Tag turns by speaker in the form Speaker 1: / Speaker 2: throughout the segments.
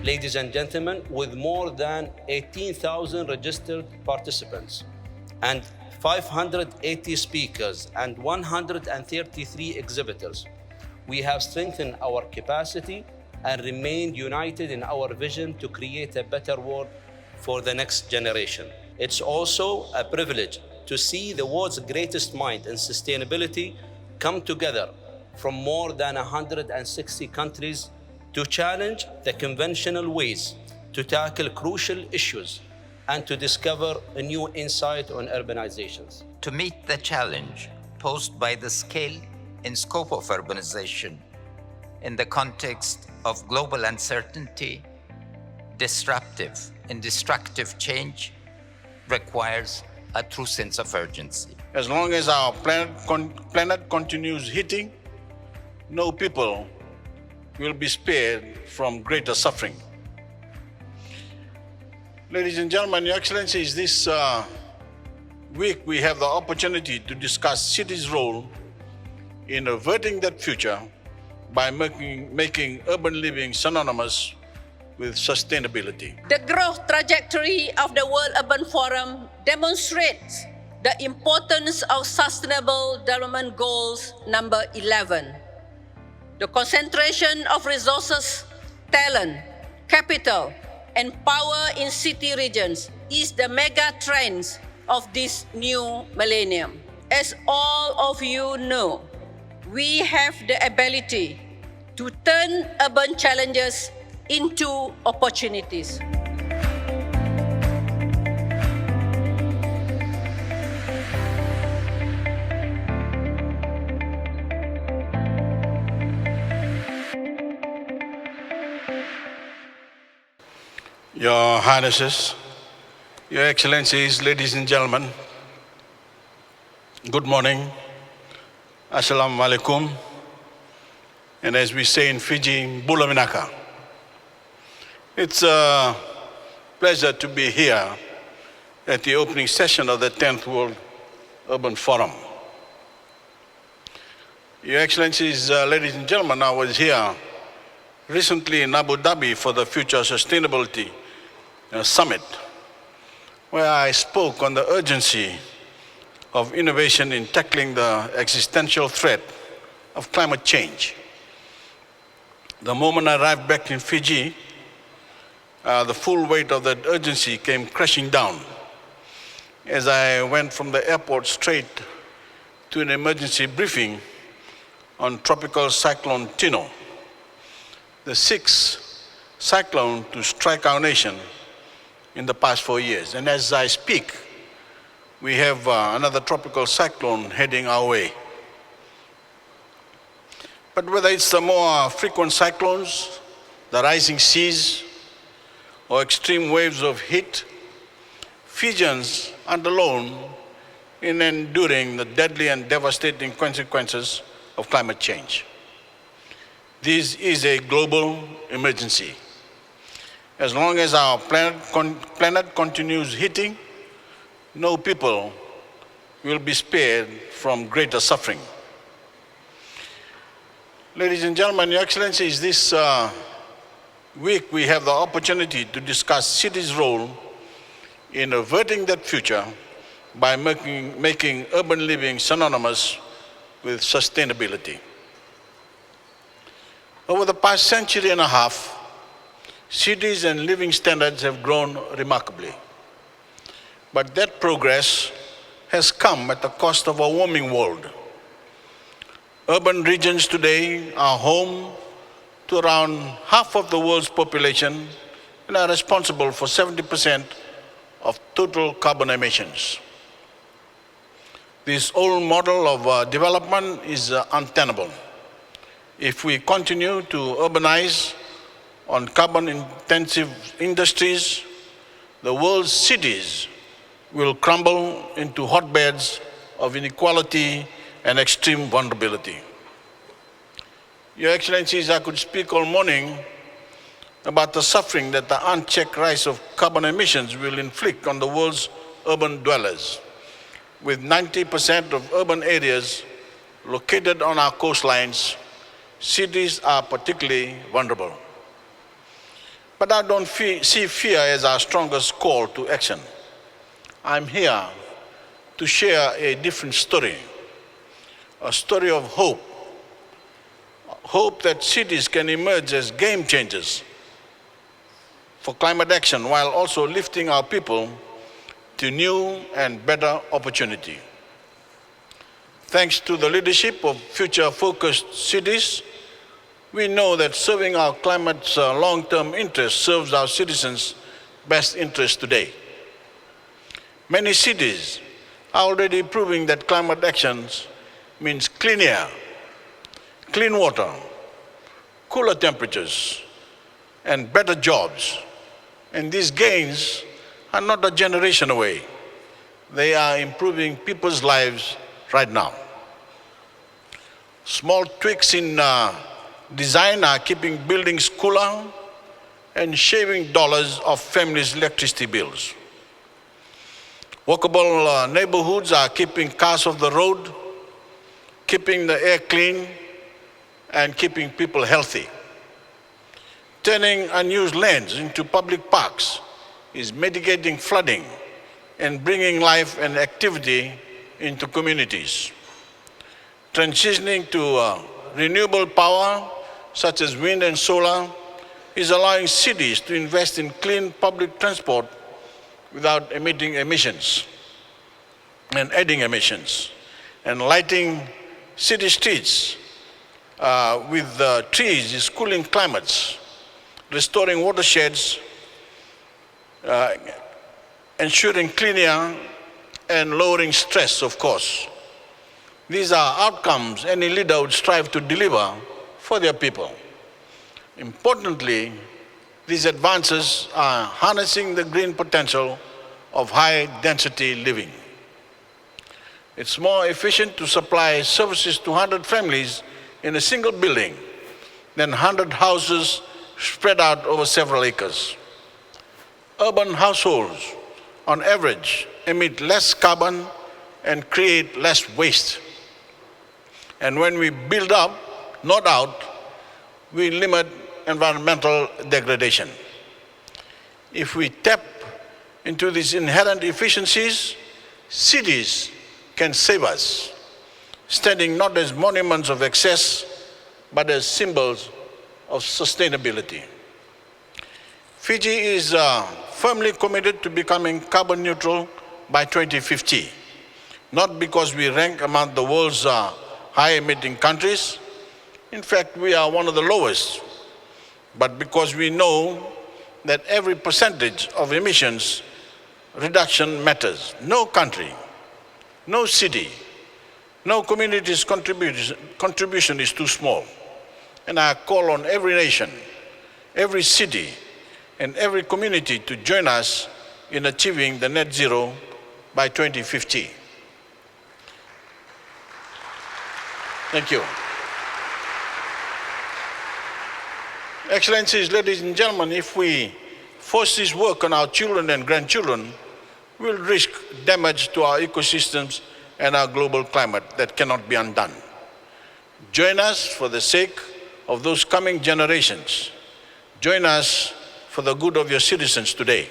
Speaker 1: ladies and gentlemen, with more than 18,000 registered participants and 580 speakers and 133 exhibitors. We have strengthened our capacity and remained united in our vision to create a better world for the next generation. It's also a privilege to see the world's greatest mind in sustainability come together from more than 160 countries to challenge the conventional ways to tackle crucial issues and to discover a new insight on urbanizations.
Speaker 2: To meet the challenge posed by the scale and scope of urbanization in the context of global uncertainty, disruptive and destructive change requires a true sense of urgency.
Speaker 3: As long as our planet continues heating, no people will be spared from greater suffering. Ladies and gentlemen, Your Excellencies, this week we have the opportunity to discuss cities' role in averting that future by making urban living synonymous with sustainability.
Speaker 4: The growth trajectory of the World Urban Forum demonstrates the importance of Sustainable Development Goals number 11. The concentration of resources, talent, capital, and power in city regions is the mega trends of this new millennium. As all of you know, we have the ability to turn urban challenges into opportunities.
Speaker 3: Your Highnesses, Your Excellencies, ladies and gentlemen, good morning, Assalamu alaikum, and as we say in Fiji, Bula Minaka. It's a pleasure to be here at the opening session of the 10th World Urban Forum. Your Excellencies, ladies and gentlemen, I was here recently in Abu Dhabi for the Future Sustainability Summit, where I spoke on the urgency of innovation in tackling the existential threat of climate change. The moment I arrived back in Fiji, the full weight of that urgency came crashing down as I went from the airport straight to an emergency briefing on tropical cyclone Tino, the sixth cyclone to strike our nation in the past 4 years. And as I speak, we have another tropical cyclone heading our way. But whether it's the more frequent cyclones, the rising seas, or extreme waves of heat, Fijians aren't alone in enduring the deadly and devastating consequences of climate change. This is a global emergency. As long as our planet continues heating, no people will be spared from greater suffering. Ladies and gentlemen, Your Excellencies, this week we have the opportunity to discuss cities' role in averting that future by making urban living synonymous with sustainability. Over the past century and a half, cities and living standards have grown remarkably. But that progress has come at the cost of a warming world. Urban regions today are home to around half of the world's population and are responsible for 70% of total carbon emissions. This old model of development is untenable. If we continue to urbanize on carbon-intensive industries, the world's cities will crumble into hotbeds of inequality and extreme vulnerability. Your Excellencies, I could speak all morning about the suffering that the unchecked rise of carbon emissions will inflict on the world's urban dwellers. With 90% of urban areas located on our coastlines, cities are particularly vulnerable. But I don't see fear as our strongest call to action. I'm here to share a different story, a story of hope. Hope that cities can emerge as game changers for climate action while also lifting our people to new and better opportunity. Thanks to the leadership of future-focused cities, we know that serving our climate's long-term interests serves our citizens' best interests today. Many cities are already proving that climate actions means clean air, clean water, cooler temperatures, and better jobs. And these gains are not a generation away. They are improving people's lives right now. Small tweaks in design are keeping buildings cooler and shaving dollars off families' electricity bills. Walkable neighborhoods are keeping cars off the road, keeping the air clean, and keeping people healthy. Turning unused lands into public parks is mitigating flooding and bringing life and activity into communities. Transitioning to renewable power, such as wind and solar, is allowing cities to invest in clean public transport without emitting emissions and adding emissions. And lighting city streets with trees is cooling climates, restoring watersheds, ensuring clean air, and lowering stress, of course. These are outcomes any leader would strive to deliver for their people. Importantly, these advances are harnessing the green potential of high-density living. It's more efficient to supply services to 100 families in a single building than 100 houses spread out over several acres. Urban households, on average, emit less carbon and create less waste. And when we build up, not out, we limit environmental degradation. If we tap into these inherent efficiencies, cities can save us, standing not as monuments of excess, but as symbols of sustainability. Fiji is firmly committed to becoming carbon neutral by 2050, not because we rank among the world's high-emitting countries. In fact, we are one of the lowest, but because we know that every percentage of emissions reduction matters. No country, no city, no community's contribution is too small. And I call on every nation, every city, and every community to join us in achieving the net zero by 2050. Thank you. Excellencies, ladies and gentlemen, if we force this work on our children and grandchildren, we'll risk damage to our ecosystems and our global climate that cannot be undone. Join us for the sake of those coming generations. Join us for the good of your citizens today.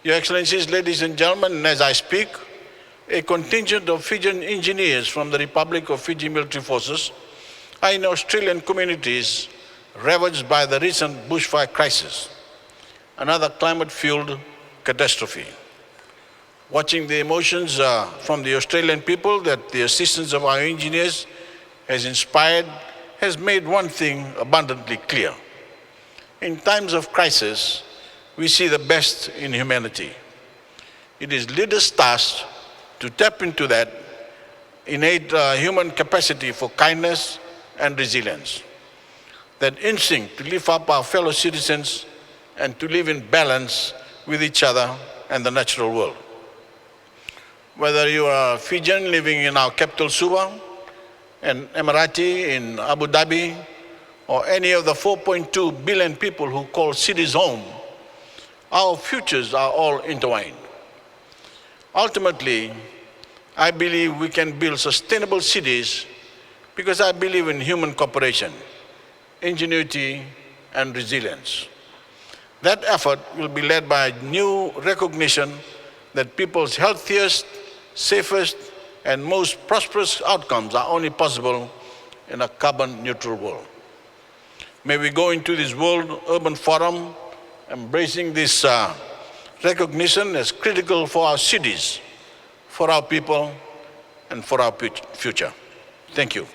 Speaker 3: Your Excellencies, ladies and gentlemen, as I speak, a contingent of Fijian engineers from the Republic of Fiji military forces are in Australian communities ravaged by the recent bushfire crisis, another climate-fueled catastrophe. Watching the emotions from the Australian people that the assistance of our engineers has inspired has made one thing abundantly clear. In times of crisis, we see the best in humanity. It is leaders' task to tap into that innate human capacity for kindness and resilience, that instinct to lift up our fellow citizens and to live in balance with each other and the natural world. Whether you are a Fijian living in our capital Suva, an Emirati in Abu Dhabi, or any of the 4.2 billion people who call cities home, our futures are all intertwined. Ultimately, I believe we can build sustainable cities because I believe in human cooperation, ingenuity, and resilience. That effort will be led by a new recognition that people's healthiest, safest, and most prosperous outcomes are only possible in a carbon-neutral world. May we go into this World Urban Forum embracing this recognition as critical for our cities, for our people, and for our future. Thank you.